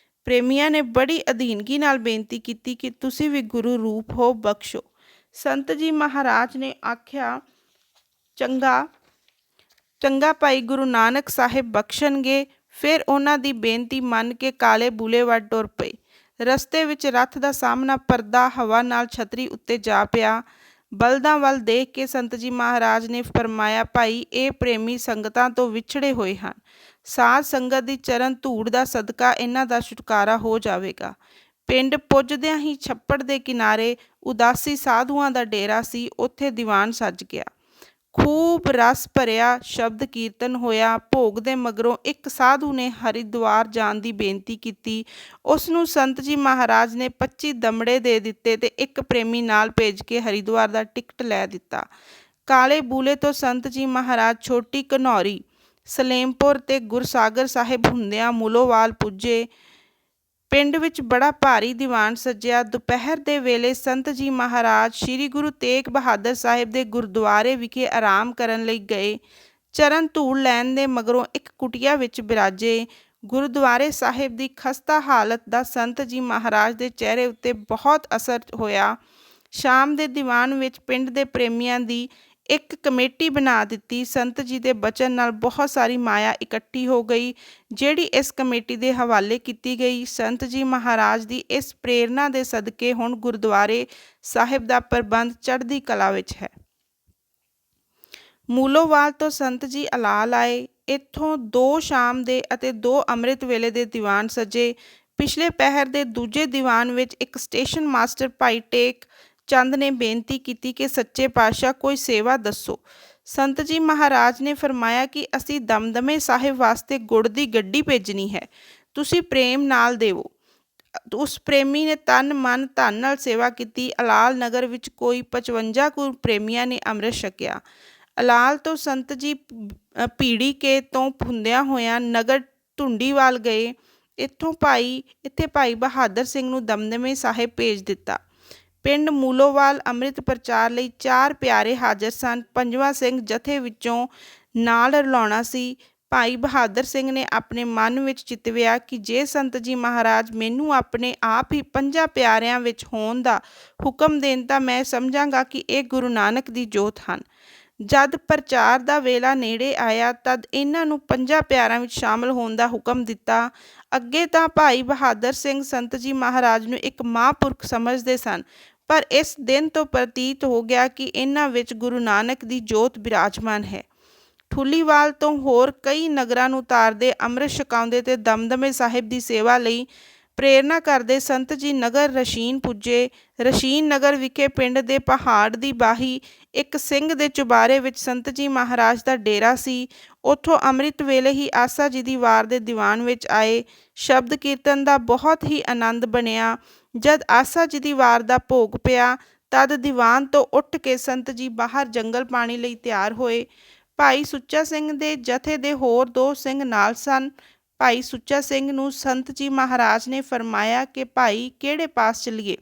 ਪ੍ਰੇਮੀਆਂ ਨੇ ਬੜੀ ਅਧੀਨਗੀ ਨਾਲ ਬੇਨਤੀ ਕੀਤੀ ਕਿ ਤੁਸੀਂ ਵੀ ਗੁਰੂ ਰੂਪ ਹੋ, ਬਖਸ਼ੋ। ਸੰਤ ਜੀ ਮਹਾਰਾਜ ਨੇ ਆਖਿਆ, ਚੰਗਾ ਭਾਈ, ਗੁਰੂ ਨਾਨਕ ਸਾਹਿਬ ਬਖਸ਼ਣਗੇ। ਫਿਰ ਉਹਨਾਂ ਦੀ ਬੇਨਤੀ ਮੰਨ ਕੇ ਕਾਲੇ ਬੂਲੇ ਵੱਲ ਟੁਰ ਪਏ। ਰਸਤੇ ਵਿੱਚ ਰੱਥ ਦਾ ਸਾਹਮਣਾ ਪਰਦਾ ਹਵਾ ਨਾਲ ਛਤਰੀ ਉੱਤੇ ਜਾ ਪਿਆ। ਬਲਦਾਂ ਵੱਲ ਦੇਖ ਕੇ ਸੰਤ ਜੀ ਮਹਾਰਾਜ ਨੇ ਫਰਮਾਇਆ, ਭਾਈ ਇਹ ਪ੍ਰੇਮੀ ਸੰਗਤਾਂ ਤੋਂ ਵਿਛੜੇ ਹੋਏ ਹਨ। ਸਾਧ ਸੰਗਤ ਦੀ ਚਰਨ ਧੂੜ ਦਾ ਸਦਕਾ ਇਹਨਾਂ ਦਾ ਛੁਟਕਾਰਾ ਹੋ ਜਾਵੇਗਾ। ਪਿੰਡ ਪੁੱਜਦਿਆਂ ਹੀ ਛੱਪੜ ਦੇ ਕਿਨਾਰੇ ਉਦਾਸੀ ਸਾਧੂਆਂ ਦਾ ਡੇਰਾ ਸੀ। ਉੱਥੇ ਦੀਵਾਨ ਸੱਜ ਗਿਆ। ਖੂਬ ਰਸ ਭਰਿਆ ਸ਼ਬਦ ਕੀਰਤਨ ਹੋਇਆ। ਭੋਗ ਦੇ ਮਗਰੋਂ ਇੱਕ ਸਾਧੂ ਨੇ ਹਰਿਦੁਆਰ ਜਾਣ ਦੀ ਬੇਨਤੀ ਕੀਤੀ। ਉਸ ਨੂੰ ਸੰਤ ਜੀ ਮਹਾਰਾਜ ਨੇ 25 ਦਮੜੇ ਦੇ ਦਿੱਤੇ ਤੇ ਇੱਕ ਪ੍ਰੇਮੀ ਨਾਲ ਭੇਜ ਕੇ ਹਰਿਦੁਆਰ ਦਾ ਟਿਕਟ ਲੈ ਦਿੱਤਾ। ਕਾਲੇ ਬੂਲੇ ਤੋਂ ਸੰਤ ਜੀ ਮਹਾਰਾਜ ਛੋਟੀ ਘਨੌਰੀ, ਸਲੇਮਪੁਰ ਤੇ ਗੁਰਸਾਗਰ ਸਾਹਿਬ ਹੁੰਦਿਆਂ ਮੂਲੋਵਾਲ ਪੁੱਜੇ। ਪਿੰਡ ਵਿੱਚ ਬੜਾ ਭਾਰੀ ਦੀਵਾਨ ਸੱਜਿਆ। ਦੁਪਹਿਰ ਦੇ ਵੇਲੇ ਸੰਤ ਜੀ ਮਹਾਰਾਜ ਸ੍ਰੀ ਗੁਰੂ ਤੇਗ ਬਹਾਦਰ ਸਾਹਿਬ ਦੇ ਗੁਰਦੁਆਰੇ ਵਿਖੇ ਆਰਾਮ ਕਰਨ ਲਈ ਗਏ। ਚਰਨ ਧੂੜ ਲੈਣ ਦੇ ਮਗਰੋਂ ਇੱਕ ਕੁਟੀਆ ਵਿੱਚ ਬਿਰਾਜੇ। ਗੁਰਦੁਆਰੇ ਸਾਹਿਬ ਦੀ ਖਸਤਾ ਹਾਲਤ ਦਾ ਸੰਤ ਜੀ ਮਹਾਰਾਜ ਦੇ ਚਿਹਰੇ ਉੱਤੇ ਬਹੁਤ ਅਸਰ ਹੋਇਆ। ਸ਼ਾਮ ਦੇ ਦੀਵਾਨ ਵਿੱਚ ਪਿੰਡ ਦੇ ਪ੍ਰੇਮੀਆਂ ਦੀ ਇੱਕ ਕਮੇਟੀ ਬਣਾ ਦਿੱਤੀ। ਸੰਤ ਜੀ ਦੇ ਬਚਨ ਨਾਲ ਬਹੁਤ ਸਾਰੀ ਮਾਇਆ ਇਕੱਠੀ ਹੋ ਗਈ, ਜਿਹੜੀ ਇਸ ਕਮੇਟੀ ਦੇ ਹਵਾਲੇ ਕੀਤੀ ਗਈ। ਸੰਤ ਜੀ ਮਹਾਰਾਜ ਦੀ ਇਸ ਪ੍ਰੇਰਨਾ ਦੇ ਸਦਕੇ ਹੁਣ ਗੁਰਦੁਆਰੇ ਸਾਹਿਬ ਦਾ ਪ੍ਰਬੰਧ ਚੜ੍ਹਦੀ ਕਲਾ ਵਿੱਚ ਹੈ। ਮੂਲੋਵਾਲ ਤੋਂ ਸੰਤ ਜੀ ਅਲਾਲ ਆਏ। ਇੱਥੋਂ 2 ਸ਼ਾਮ ਦੇ ਅਤੇ 2 ਅੰਮ੍ਰਿਤ ਵੇਲੇ ਦੇ ਦੀਵਾਨ ਸਜੇ। ਪਿਛਲੇ ਪਹਿਰ ਦੇ ਦੂਜੇ ਦੀਵਾਨ ਵਿੱਚ ਇੱਕ ਸਟੇਸ਼ਨ ਮਾਸਟਰ ਭਾਈ ਟੇਕ ਚੰਦ ਨੇ ਬੇਨਤੀ ਕੀਤੀ ਕਿ ਸੱਚੇ ਪਾਤਸ਼ਾਹ ਕੋਈ ਸੇਵਾ ਦੱਸੋ। ਸੰਤ ਜੀ ਮਹਾਰਾਜ ਨੇ ਫਰਮਾਇਆ ਕਿ ਅਸੀਂ ਦਮਦਮੇ ਸਾਹਿਬ ਵਾਸਤੇ ਗੁੜ ਦੀ ਗੱਡੀ ਭੇਜਣੀ ਹੈ, ਤੁਸੀਂ ਪ੍ਰੇਮ ਨਾਲ ਦੇਵੋ। ਉਸ ਪ੍ਰੇਮੀ ਨੇ ਤਨ ਮਨ ਧਨ ਨਾਲ ਸੇਵਾ ਕੀਤੀ। ਅਲਾਲ ਨਗਰ ਵਿੱਚ ਕੋਈ 55 ਕੁ ਪ੍ਰੇਮੀਆਂ ਨੇ ਅੰਮ੍ਰਿਤ ਛਕਿਆ। ਅਲਾਲ ਤੋਂ ਸੰਤ ਜੀ ਭੀੜੀ ਕੇ ਤੋਂ ਹੁੰਦਿਆਂ ਹੋਇਆਂ ਨਗਰ ਧੁੰਡੀਵਾਲ ਗਏ। ਇੱਥੇ ਭਾਈ ਬਹਾਦਰ ਸਿੰਘ ਨੂੰ ਦਮਦਮੇ ਸਾਹਿਬ ਭੇਜ ਦਿੱਤਾ। ਪਿੰਡ ਮੂਲੋਵਾਲ ਅੰਮ੍ਰਿਤ ਪ੍ਰਚਾਰ ਲਈ 4 ਪਿਆਰੇ ਹਾਜ਼ਰ ਸਨ। 5ਵਾਂ ਸਿੰਘ ਜਥੇ ਵਿੱਚੋਂ ਨਾਲ ਰਲਾਉਣਾ ਸੀ। ਭਾਈ ਬਹਾਦਰ ਸਿੰਘ ਨੇ ਆਪਣੇ ਮਨ ਵਿੱਚ ਚਿਤਵਿਆ ਕਿ ਜੇ ਸੰਤ ਜੀ ਮਹਾਰਾਜ ਮੈਨੂੰ ਆਪਣੇ ਆਪ ਹੀ 5 ਪਿਆਰਿਆਂ ਵਿੱਚ ਹੋਣ ਦਾ ਹੁਕਮ ਦੇਣ ਤਾਂ ਮੈਂ ਸਮਝਾਂਗਾ ਕਿ ਇਹ ਗੁਰੂ ਨਾਨਕ ਦੀ ਜੋਤ ਹਨ। ਜਦ ਪ੍ਰਚਾਰ ਦਾ ਵੇਲਾ ਨੇੜੇ ਆਇਆ ਤਦ ਇਹਨਾਂ ਨੂੰ 5 ਪਿਆਰਿਆਂ ਵਿੱਚ ਸ਼ਾਮਲ ਹੋਣ ਦਾ ਹੁਕਮ ਦਿੱਤਾ। ਅੱਗੇ ਤਾਂ ਭਾਈ ਬਹਾਦਰ ਸਿੰਘ ਸੰਤ ਜੀ ਮਹਾਰਾਜ ਨੂੰ ਇੱਕ ਮਹਾਂਪੁਰਖ ਸਮਝਦੇ ਸਨ, ਪਰ ਇਸ ਦਿਨ ਤੋਂ ਪ੍ਰਤੀਤ ਹੋ ਗਿਆ ਕਿ ਇਹਨਾਂ ਵਿੱਚ ਗੁਰੂ ਨਾਨਕ ਦੀ ਜੋਤ ਬਿਰਾਜਮਾਨ ਹੈ। ਠੁੱਲੀਵਾਲ ਤੋਂ ਹੋਰ ਕਈ ਨਗਰਾਂ ਨੂੰ ਤਾਰਦੇ, ਅੰਮ੍ਰਿਤ ਛਕਾਉਂਦੇ ਤੇ ਦਮਦਮੇ ਸਾਹਿਬ ਦੀ ਸੇਵਾ ਲਈ ਪ੍ਰੇਰਨਾ ਕਰਦੇ ਸੰਤ ਜੀ ਨਗਰ ਰਸ਼ੀਨ ਪੁੱਜੇ। ਰਸ਼ੀਨ ਨਗਰ ਵਿਖੇ ਪਿੰਡ ਦੇ ਪਹਾੜ ਦੀ ਬਾਹੀ ਇੱਕ ਸਿੰਘ ਦੇ ਚੁਬਾਰੇ ਵਿੱਚ ਸੰਤ ਜੀ ਮਹਾਰਾਜ ਦਾ ਡੇਰਾ ਸੀ। ਉੱਥੋਂ ਅੰਮ੍ਰਿਤ ਵੇਲੇ ਹੀ ਆਸਾ ਜੀ ਦੀ ਵਾਰ ਦੇ ਦੀਵਾਨ ਵਿੱਚ ਆਏ। ਸ਼ਬਦ ਕੀਰਤਨ ਦਾ ਬਹੁਤ ਹੀ ਆਨੰਦ ਬਣਿਆ। ਜਦ ਆਸਾ ਜੀ ਦੀ ਵਾਰ ਦਾ ਭੋਗ ਪਿਆ ਤਦ ਦੀਵਾਨ ਤੋਂ ਉੱਠ ਕੇ ਸੰਤ ਜੀ ਬਾਹਰ ਜੰਗਲ ਪਾਣੀ ਲਈ ਤਿਆਰ ਹੋਏ। ਭਾਈ ਸੁੱਚਾ ਸਿੰਘ ਦੇ ਜਥੇ ਦੇ ਹੋਰ 2 ਸਿੰਘ ਨਾਲ ਸਨ। ਭਾਈ ਸੁੱਚਾ ਸਿੰਘ ਨੂੰ ਸੰਤ ਜੀ ਮਹਾਰਾਜ ਨੇ ਫਰਮਾਇਆ ਕਿ ਭਾਈ ਕਿਹੜੇ ਪਾਸ ਚੱਲੀਏ।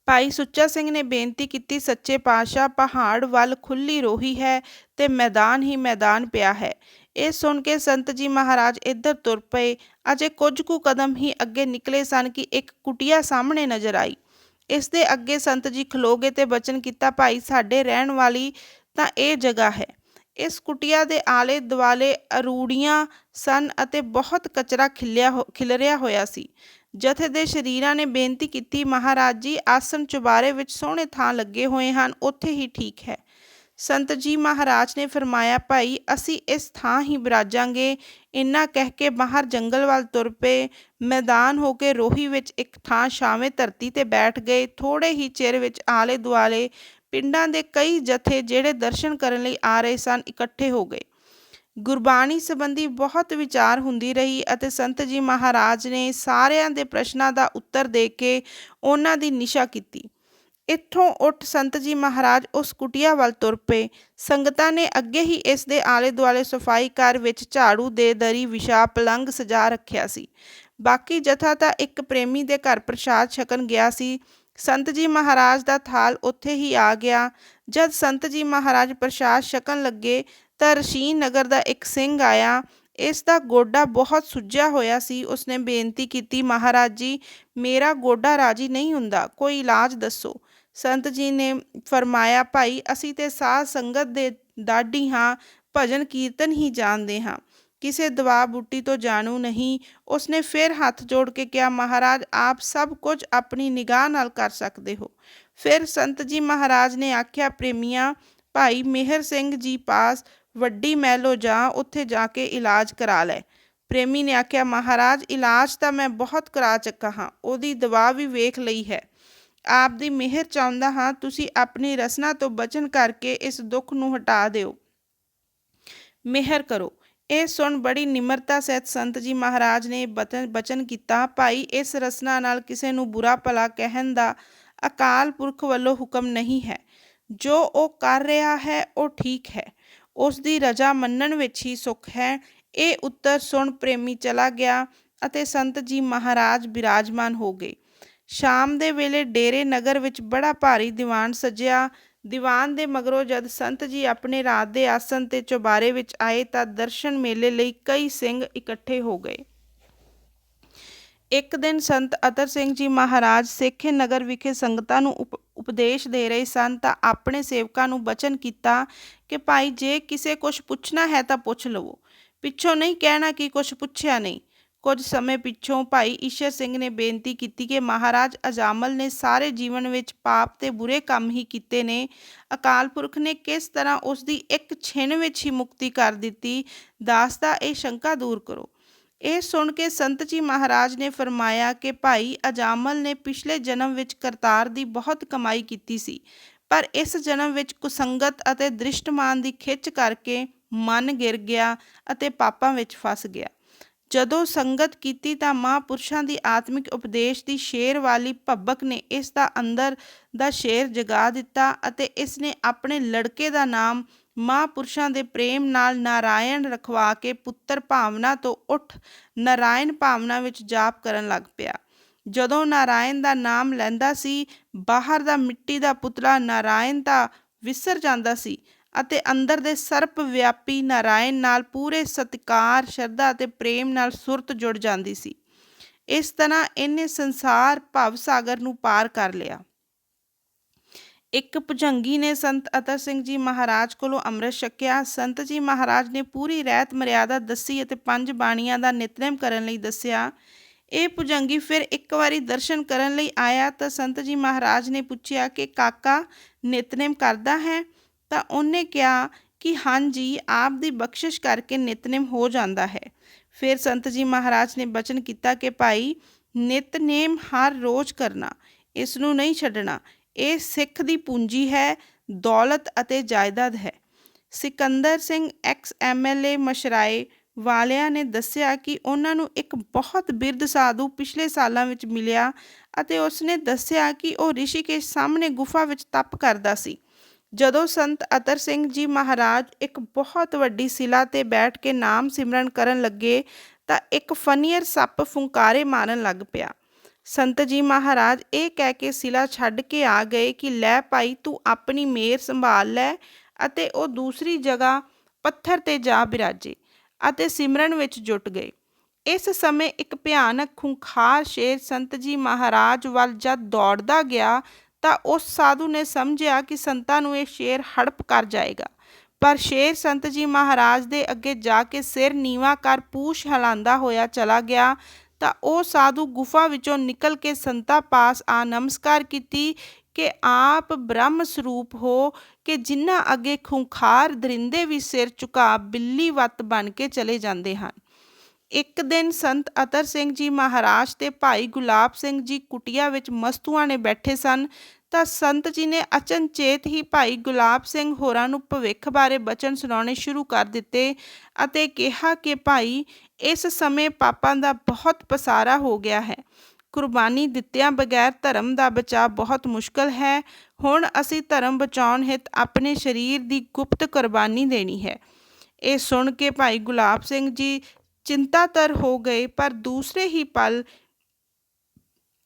ਭਾਈ ਸੁੱਚਾ ਸਿੰਘ ਨੇ ਬੇਨਤੀ ਕੀਤੀ, ਸੱਚੇ ਪਾਤਸ਼ਾਹ ਪਹਾੜ ਵੱਲ ਖੁੱਲ੍ਹੀ ਰੋਹੀ ਹੈ ਤੇ ਮੈਦਾਨ ਹੀ ਮੈਦਾਨ ਪਿਆ ਹੈ। ਇਹ ਸੁਣ ਕੇ ਸੰਤ ਜੀ ਮਹਾਰਾਜ ਇੱਧਰ ਤੁਰ ਪਏ। ਅਜੇ ਕੁਝ ਕੁ ਕਦਮ ਹੀ ਅੱਗੇ ਨਿਕਲੇ ਸਨ ਕਿ ਇੱਕ ਕੁਟੀਆ ਸਾਹਮਣੇ ਨਜ਼ਰ ਆਈ। ਇਸ ਦੇ ਅੱਗੇ ਸੰਤ ਜੀ ਖਲੋ ਗਏ ਤੇ ਬਚਨ ਕੀਤਾ, ਭਾਈ ਸਾਡੇ ਰਹਿਣ ਵਾਲੀ ਤਾਂ ਇਹ ਜਗ੍ਹਾ ਹੈ। ਇਸ ਕੁਟੀਆ ਦੇ ਆਲੇ ਦੁਆਲੇ ਅਰੂੜੀਆਂ ਸਨ ਅਤੇ ਬਹੁਤ ਕਚਰਾ ਖਿਲਰਿਆ ਹੋਇਆ ਸੀ। ਜਥੇ ਦੇ ਸ਼ਰੀਰਾਂ ਨੇ ਬੇਨਤੀ ਕੀਤੀ, ਮਹਾਰਾਜ ਜੀ ਆਸਣ ਚੁਬਾਰੇ ਵਿੱਚ ਸੋਹਣੇ ਥਾਂ ਲੱਗੇ ਹੋਏ ਹਨ, ਉੱਥੇ ਹੀ ਠੀਕ ਹੈ। ਸੰਤ ਜੀ ਮਹਾਰਾਜ ਨੇ ਫਰਮਾਇਆ, ਭਾਈ ਅਸੀਂ ਇਸ ਥਾਂ ਹੀ ਬਿਰਾਜਾਂਗੇ। ਇੰਨਾ ਕਹਿ ਕੇ ਬਾਹਰ ਜੰਗਲ ਵੱਲ ਤੁਰ ਪਏ। ਮੈਦਾਨ ਹੋ ਕੇ ਰੋਹੀ ਵਿੱਚ ਇੱਕ ਥਾਂ ਛਾਵੇਂ ਧਰਤੀ ਤੇ ਬੈਠ ਗਏ। ਥੋੜ੍ਹੇ ਹੀ ਚਿਰ ਵਿੱਚ ਆਲੇ ਦੁਆਲੇ ਪਿੰਡਾਂ ਦੇ ਕਈ ਜਥੇ ਜਿਹੜੇ ਦਰਸ਼ਨ ਕਰਨ ਲਈ ਆ ਰਹੇ ਸਨ ਇਕੱਠੇ ਹੋ ਗਏ। ਗੁਰਬਾਣੀ ਸੰਬੰਧੀ ਬਹੁਤ ਵਿਚਾਰ ਹੁੰਦੀ ਰਹੀ ਅਤੇ ਸੰਤ ਜੀ ਮਹਾਰਾਜ ਨੇ ਸਾਰਿਆਂ ਦੇ ਪ੍ਰਸ਼ਨਾਂ ਦਾ ਉੱਤਰ ਦੇ ਕੇ ਉਹਨਾਂ ਦੀ ਨਿਸ਼ਾ ਕੀਤੀ। ਇੱਥੋਂ ਉੱਠ ਸੰਤ ਜੀ ਮਹਾਰਾਜ ਉਸ ਕੁਟੀਆ ਵੱਲ ਤੁਰ ਪਏ। ਸੰਗਤਾਂ ਨੇ ਅੱਗੇ ਹੀ ਇਸ ਦੇ ਆਲੇ ਦੁਆਲੇ ਸਫਾਈ ਘਰ ਵਿੱਚ ਝਾੜੂ ਦੇ ਦਰੀ ਵਿਛਾ ਪਲੰਗ ਸਜਾ ਰੱਖਿਆ ਸੀ। ਬਾਕੀ ਜਥਾ ਤਾਂ ਇੱਕ ਪ੍ਰੇਮੀ ਦੇ ਘਰ ਪ੍ਰਸ਼ਾਦ ਛਕਣ ਗਿਆ ਸੀ। ਸੰਤ ਜੀ ਮਹਾਰਾਜ ਦਾ ਥਾਲ ਉੱਥੇ ਹੀ ਆ ਗਿਆ। ਜਦ ਸੰਤ ਜੀ ਮਹਾਰਾਜ ਪ੍ਰਸ਼ਾਦ ਛਕਣ ਲੱਗੇ ਤਾਂ ਰਸ਼ੀਨ ਨਗਰ ਦਾ ਇੱਕ ਸਿੰਘ ਆਇਆ। ਇਸ ਦਾ ਗੋਡਾ ਬਹੁਤ ਸੁੱਜਿਆ ਹੋਇਆ ਸੀ। ਉਸਨੇ ਬੇਨਤੀ ਕੀਤੀ, ਮਹਾਰਾਜ ਜੀ ਮੇਰਾ ਗੋਡਾ ਰਾਜੀ ਨਹੀਂ ਹੁੰਦਾ, ਕੋਈ ਇਲਾਜ ਦੱਸੋ। ਸੰਤ ਜੀ ਨੇ ਫਰਮਾਇਆ, ਭਾਈ ਅਸੀਂ ਤੇ ਸਾਧ ਸੰਗਤ ਦੇ ਦਾਢੀ ਹਾਂ, ਭਜਨ ਕੀਰਤਨ ਹੀ ਜਾਣਦੇ ਹਾਂ, ਕਿਸੇ ਦਵਾ ਬੂਟੀ ਤੋਂ ਜਾਣੂ ਨਹੀਂ। ਉਸਨੇ ਫਿਰ ਹੱਥ ਜੋੜ ਕੇ ਕਿਹਾ, ਮਹਾਰਾਜ ਆਪ ਸਭ ਕੁਝ ਆਪਣੀ ਨਿਗਾਹ ਨਾਲ ਕਰ ਸਕਦੇ ਹੋ। ਫਿਰ ਸੰਤ ਜੀ ਮਹਾਰਾਜ ਨੇ ਆਖਿਆ, ਪ੍ਰੇਮੀਆਂ ਭਾਈ ਮਿਹਰ ਸਿੰਘ ਜੀ ਪਾਸ ਵੱਡੀ ਮਹਿਲੋਂ ਜਾ, ਉੱਥੇ ਜਾ ਕੇ ਇਲਾਜ ਕਰਾ ਲੈ। ਪ੍ਰੇਮੀ ਨੇ ਆਖਿਆ, ਮਹਾਰਾਜ ਇਲਾਜ ਤਾਂ ਮੈਂ ਬਹੁਤ ਕਰਾ ਚੱਕਾ ਹਾਂ, ਉਹਦੀ ਦਵਾ ਵੀ ਵੇਖ ਲਈ ਹੈ। ਆਪ ਦੀ ਮਿਹਰ ਚਾਹੁੰਦਾ ਹਾਂ, ਤੁਸੀਂ ਆਪਣੀ ਰਸਨਾ ਤੋਂ ਬਚਨ ਕਰਕੇ ਇਸ ਦੁੱਖ ਨੂੰ ਹਟਾ ਦਿਓ, ਮਿਹਰ ਕਰੋ। ਇਹ ਸੁਣ ਬੜੀ ਨਿਮਰਤਾ ਸਹਿਤ ਸੰਤ ਜੀ ਮਹਾਰਾਜ ਨੇ ਬਚਨ ਕੀਤਾ, ਭਾਈ ਇਸ ਰਸਨਾ ਨਾਲ ਕਿਸੇ ਨੂੰ ਬੁਰਾ ਭਲਾ ਕਹਿਣ ਦਾ ਅਕਾਲ ਪੁਰਖ ਵੱਲੋਂ ਹੁਕਮ ਨਹੀਂ ਹੈ। ਜੋ ਉਹ ਕਰ ਰਿਹਾ ਹੈ ਉਹ ਠੀਕ ਹੈ, ਉਸ ਦੀ ਰਜਾ ਮੰਨਣ ਵਿੱਚ ਹੀ ਸੁੱਖ ਹੈ। ਇਹ ਉੱਤਰ ਸੁਣ ਪ੍ਰੇਮੀ ਚਲਾ ਗਿਆ ਅਤੇ ਸੰਤ ਜੀ ਮਹਾਰਾਜ ਬਿਰਾਜਮਾਨ ਹੋ ਗਏ। ਸ਼ਾਮ ਦੇ ਵੇਲੇ ਡੇਰੇ ਨਗਰ ਵਿੱਚ ਬੜਾ ਭਾਰੀ ਦੀਵਾਨ ਸਜਿਆ। ਦੀਵਾਨ ਦੇ ਮਗਰੋਂ ਜਦ ਸੰਤ ਜੀ ਆਪਣੇ ਰਾਤ ਦੇ ਆਸਣ ਤੇ ਚੁਬਾਰੇ ਵਿੱਚ ਆਏ ਤਾਂ ਦਰਸ਼ਨ ਮੇਲੇ ਲਈ ਕਈ ਸਿੰਘ ਇਕੱਠੇ ਹੋ ਗਏ। ਇੱਕ ਦਿਨ ਸੰਤ ਅਤਰ ਸਿੰਘ ਜੀ ਮਹਾਰਾਜ ਸੇਖੇ ਨਗਰ ਵਿਖੇ ਸੰਗਤਾਂ ਨੂੰ ਉਪਦੇਸ਼ ਦੇ ਰਹੇ ਸਨ ਤਾਂ ਆਪਣੇ ਸੇਵਕਾਂ ਨੂੰ ਬਚਨ ਕੀਤਾ ਕਿ ਭਾਈ ਜੇ ਕਿਸੇ ਕੁਛ ਪੁੱਛਣਾ ਹੈ ਤਾਂ ਪੁੱਛ ਲਵੋ, ਪਿੱਛੋਂ ਨਹੀਂ ਕਹਿਣਾ ਕਿ ਕੁਛ ਪੁੱਛਿਆ ਨਹੀਂ। ਕੁਝ ਸਮੇਂ ਪਿੱਛੋਂ ਭਾਈ ਈਸ਼ਰ ਸਿੰਘ ਨੇ ਬੇਨਤੀ ਕੀਤੀ ਕਿ ਮਹਾਰਾਜ ਅਜਾਮਲ ਨੇ ਸਾਰੇ ਜੀਵਨ ਵਿੱਚ ਪਾਪ ਤੇ ਬੁਰੇ ਕੰਮ ਹੀ ਕੀਤੇ ਨੇ। ਅਕਾਲ ਪੁਰਖ ਨੇ ਕਿਸ ਤਰ੍ਹਾਂ ਉਸ ਦੀ ਇੱਕ ਛਿਣ ਵਿੱਚ ਹੀ ਮੁਕਤੀ ਕਰ ਦਿੱਤੀ, ਦਾਸ ਦਾ ਇਹ ਸ਼ੰਕਾ ਦੂਰ ਕਰੋ। ਇਹ ਸੁਣ ਕੇ ਸੰਤ ਜੀ ਮਹਾਰਾਜ ਨੇ ਫਰਮਾਇਆ ਕਿ ਭਾਈ ਅਜਾਮਲ ਨੇ ਪਿਛਲੇ ਜਨਮ ਵਿੱਚ ਕਰਤਾਰ ਦੀ ਬਹੁਤ ਕਮਾਈ ਕੀਤੀ ਸੀ, ਪਰ ਇਸ ਜਨਮ ਵਿੱਚ ਕੁਸੰਗਤ ਅਤੇ ਦ੍ਰਿਸ਼ਟਮਾਨ ਦੀ ਖਿੱਚ ਕਰਕੇ ਮਨ ਗਿਰ ਗਿਆ ਅਤੇ ਪਾਪਾਂ ਵਿੱਚ ਫਸ ਗਿਆ। ਜਦੋਂ ਸੰਗਤ ਕੀਤੀ ਤਾਂ ਮਹਾਂਪੁਰਸ਼ਾਂ ਦੀ ਆਤਮਿਕ ਉਪਦੇਸ਼ ਦੀ ਸ਼ੇਰ ਵਾਲੀ ਭਬਕ ਨੇ ਇਸ ਦਾ ਅੰਦਰ ਦਾ ਸ਼ੇਰ ਜਗਾ ਦਿੱਤਾ ਅਤੇ ਇਸ ਨੇ ਆਪਣੇ ਲੜਕੇ ਦਾ ਨਾਮ ਮਹਾਂਪੁਰਸ਼ਾਂ ਦੇ ਪ੍ਰੇਮ ਨਾਲ ਨਾਰਾਇਣ ਰਖਵਾ ਕੇ ਪੁੱਤਰ ਭਾਵਨਾ ਤੋਂ ਉੱਠ ਨਾਰਾਇਣ ਭਾਵਨਾ ਵਿੱਚ ਜਾਪ ਕਰਨ ਲੱਗ ਪਿਆ। ਜਦੋਂ ਨਾਰਾਇਣ ਦਾ ਨਾਮ ਲੈਂਦਾ ਸੀ, ਬਾਹਰ ਦਾ ਮਿੱਟੀ ਦਾ ਪੁਤਲਾ ਨਾਰਾਇਣ ਤਾਂ ਵਿਸਰ ਜਾਂਦਾ ਸੀ ਅਤੇ ਅੰਦਰ ਦੇ ਸਰਪ ਵਿਆਪੀ ਨਾਰਾਇਣ ਨਾਲ ਪੂਰੇ ਸਤਿਕਾਰ, ਸ਼ਰਧਾ ਅਤੇ ਪ੍ਰੇਮ ਨਾਲ ਸੁਰਤ ਜੁੜ ਜਾਂਦੀ ਸੀ। ਇਸ ਤਰ੍ਹਾਂ ਇਹਨੇ ਸੰਸਾਰ ਭਵ ਸਾਗਰ ਨੂੰ ਪਾਰ ਕਰ ਲਿਆ। ਇੱਕ ਭੁਜੰਗੀ ਨੇ ਸੰਤ ਅਤਰ ਸਿੰਘ ਜੀ ਮਹਾਰਾਜ ਕੋਲੋਂ ਅੰਮ੍ਰਿਤ ਛਕਿਆ। ਸੰਤ ਜੀ ਮਹਾਰਾਜ ਨੇ ਪੂਰੀ ਰਹਿਤ ਮਰਿਆਦਾ ਦੱਸੀ ਅਤੇ 5 ਬਾਣੀਆਂ ਦਾ ਨਿਤਨੇਮ ਕਰਨ ਲਈ ਦੱਸਿਆ। ਇਹ ਭੁਜੰਗੀ ਫਿਰ ਇੱਕ ਵਾਰੀ ਦਰਸ਼ਨ ਕਰਨ ਲਈ ਆਇਆ ਤਾਂ ਸੰਤ ਜੀ ਮਹਾਰਾਜ ਨੇ ਪੁੱਛਿਆ ਕਿ ਕਾਕਾ ਨਿਤਨੇਮ ਕਰਦਾ ਹੈ? ਤਾਂ ਉਹਨੇ ਕਿਹਾ ਕਿ ਹਾਂਜੀ, ਆਪ ਦੀ ਬਖਸ਼ਿਸ਼ ਕਰਕੇ ਨਿਤਨੇਮ ਹੋ ਜਾਂਦਾ ਹੈ। ਫਿਰ ਸੰਤ ਜੀ ਮਹਾਰਾਜ ਨੇ ਬਚਨ ਕੀਤਾ ਕਿ ਭਾਈ ਨਿਤਨੇਮ ਹਰ ਰੋਜ਼ ਕਰਨਾ, ਇਸ ਨੂੰ ਨਹੀਂ ਛੱਡਣਾ। ਇਹ ਸਿੱਖ ਦੀ ਪੂੰਜੀ ਹੈ, ਦੌਲਤ ਅਤੇ ਜਾਇਦਾਦ ਹੈ। ਸਿਕੰਦਰ ਸਿੰਘ XMLA ਮਸ਼ਰਾਏ ਵਾਲਿਆਂ ਨੇ ਦੱਸਿਆ ਕਿ ਉਹਨਾਂ ਨੂੰ ਇੱਕ ਬਹੁਤ ਬਿਰਧ ਸਾਧੂ ਪਿਛਲੇ ਸਾਲਾਂ ਵਿੱਚ ਮਿਲਿਆ ਅਤੇ ਉਸਨੇ ਦੱਸਿਆ ਕਿ ਉਹ ਰਿਸ਼ੀਕੇਸ਼ ਸਾਹਮਣੇ ਗੁਫਾ ਵਿੱਚ ਤਪ ਕਰਦਾ ਸੀ। ਜਦੋਂ ਸੰਤ ਅਤਰ ਸਿੰਘ ਜੀ ਮਹਾਰਾਜ ਇੱਕ ਬਹੁਤ ਵੱਡੀ ਸਿਲਾ 'ਤੇ ਬੈਠ ਕੇ ਨਾਮ ਸਿਮਰਨ ਕਰਨ ਲੱਗੇ ਤਾਂ ਇੱਕ ਫਨੀਅਰ ਸੱਪ ਫੁੰਕਾਰੇ ਮਾਰਨ ਲੱਗ ਪਿਆ। ਸੰਤ ਜੀ ਮਹਾਰਾਜ ਇਹ ਕਹਿ ਕੇ ਸਿਲਾ ਛੱਡ ਕੇ ਆ ਗਏ ਕਿ ਲੈ ਭਾਈ ਤੂੰ ਆਪਣੀ ਮੇਰ ਸੰਭਾਲ ਲੈ ਅਤੇ ਉਹ ਦੂਸਰੀ ਜਗ੍ਹਾ ਪੱਥਰ 'ਤੇ ਜਾ ਬਿਰਾਜੇ। ਅਤੇ ਸਿਮਰਨ ਵਿੱਚ ਜੁਟ ਗਏ। ਇਸ ਸਮੇਂ ਇੱਕ ਭਿਆਨਕ ਖੂੰਖਾਰ ਸ਼ੇਰ ਸੰਤ ਜੀ ਮਹਾਰਾਜ ਵੱਲ ਜਦ ਦੌੜਦਾ ਗਿਆ ਤਾਂ ਉਸ ਸਾਧੂ ਨੇ ਸਮਝਿਆ ਕਿ ਸੰਤਾਂ ਨੂੰ ਇਹ ਸ਼ੇਰ ਹੜਪ ਕਰ ਜਾਏਗਾ, ਪਰ ਸ਼ੇਰ ਸੰਤ ਜੀ ਮਹਾਰਾਜ ਦੇ ਅੱਗੇ ਜਾ ਕੇ ਸਿਰ ਨੀਵਾਂ ਕਰ ਪੂਛ ਹਿਲਾਉਂਦਾ ਹੋਇਆ ਚਲਾ ਗਿਆ ਤਾਂ ਉਹ ਸਾਧੂ ਗੁਫਾ ਵਿੱਚੋਂ ਨਿਕਲ ਕੇ ਸੰਤਾਂ ਪਾਸ ਆ ਨਮਸਕਾਰ ਕੀਤੀ ਕਿ ਆਪ ਬ੍ਰਹਮ ਸਰੂਪ ਹੋ ਕਿ ਜਿਨ੍ਹਾਂ ਅੱਗੇ ਖੂੰਖਾਰ ਦਰਿੰਦੇ ਵੀ ਸਿਰ ਝੁਕਾ ਬਿੱਲੀ ਵੱਤ ਬਣ ਕੇ ਚਲੇ ਜਾਂਦੇ ਹਨ। ਇੱਕ ਦਿਨ ਸੰਤ ਅਤਰ ਸਿੰਘ ਜੀ ਮਹਾਰਾਜ ਤੇ ਭਾਈ ਗੁਲਾਬ ਸਿੰਘ ਜੀ ਕੁਟੀਆ ਵਿੱਚ ਮਸਤੂਆਂ ਨੇ ਬੈਠੇ ਸਨ ਤਾਂ ਸੰਤ ਜੀ ਨੇ ਅਚਨਚੇਤ ਹੀ ਭਾਈ ਗੁਲਾਬ ਸਿੰਘ ਹੋਰਾਂ ਨੂੰ ਭਵਿੱਖ ਬਾਰੇ ਬਚਨ ਸੁਣਾਉਣੇ ਸ਼ੁਰੂ ਕਰ ਦਿੱਤੇ ਅਤੇ ਕਿਹਾ ਕਿ ਭਾਈ, ਇਸ ਸਮੇਂ ਪਾਪਾਂ ਦਾ ਬਹੁਤ ਪਸਾਰਾ ਹੋ ਗਿਆ ਹੈ। ਕੁਰਬਾਨੀ ਦਿੱਤਿਆਂ ਬਗੈਰ ਧਰਮ ਦਾ ਬਚਾਅ ਬਹੁਤ ਮੁਸ਼ਕਲ ਹੈ। ਹੁਣ ਅਸੀਂ ਧਰਮ ਬਚਾਉਣ ਹਿੱਤ ਆਪਣੇ ਸਰੀਰ ਦੀ ਗੁਪਤ ਕੁਰਬਾਨੀ ਦੇਣੀ ਹੈ। ਇਹ ਸੁਣ ਕੇ ਭਾਈ ਗੁਲਾਬ ਸਿੰਘ ਜੀ ਚਿੰਤਾਤਰ ਹੋ ਗਏ, ਪਰ ਦੂਸਰੇ ਹੀ ਪਲ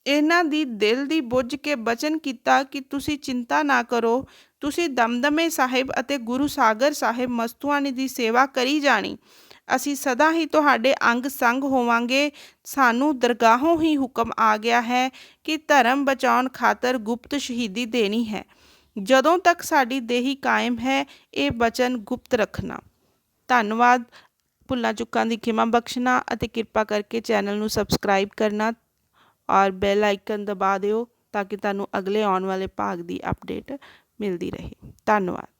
ਇਹਨਾਂ ਦੀ ਦਿਲ ਦੀ ਬੁੱਝ ਕੇ ਬਚਨ ਕੀਤਾ ਕਿ ਤੁਸੀਂ ਚਿੰਤਾ ਨਾ ਕਰੋ, ਤੁਸੀਂ ਦਮਦਮੇ ਸਾਹਿਬ ਅਤੇ ਗੁਰੂ ਸਾਗਰ ਸਾਹਿਬ ਮਸਤੂਆਂ ਦੀ ਸੇਵਾ ਕਰੀ ਜਾਣੀ। ਅਸੀਂ ਸਦਾ ਹੀ ਤੁਹਾਡੇ ਅੰਗ ਸੰਗ ਹੋਵਾਂਗੇ। ਸਾਨੂੰ ਦਰਗਾਹੋਂ ਹੀ ਹੁਕਮ ਆ ਗਿਆ ਹੈ ਕਿ ਧਰਮ ਬਚਾਉਣ ਖਾਤਰ ਗੁਪਤ ਸ਼ਹੀਦੀ ਦੇਣੀ ਹੈ। ਜਦੋਂ ਤੱਕ ਸਾਡੀ ਦੇਹੀ ਕਾਇਮ ਹੈ, ਇਹ ਬਚਨ ਗੁਪਤ ਰੱਖਣਾ। ਧੰਨਵਾਦ। ਭੁੱਲਾਂ ਚੁੱਕਾਂ ਦੀ ਖਿਮਾ ਬਖਸ਼ਣਾ ਅਤੇ ਕਿਰਪਾ ਕਰਕੇ ਚੈਨਲ ਨੂੰ ਸਬਸਕ੍ਰਾਈਬ ਕਰਨਾ ਔਰ ਬੈਲ ਆਈਕਨ ਦਬਾ ਦਿਓ ਤਾਂ ਕਿ ਤੁਹਾਨੂੰ ਅਗਲੇ ਆਉਣ ਵਾਲੇ ਭਾਗ ਦੀ ਅਪਡੇਟ ਮਿਲਦੀ ਰਹੇ। ਧੰਨਵਾਦ।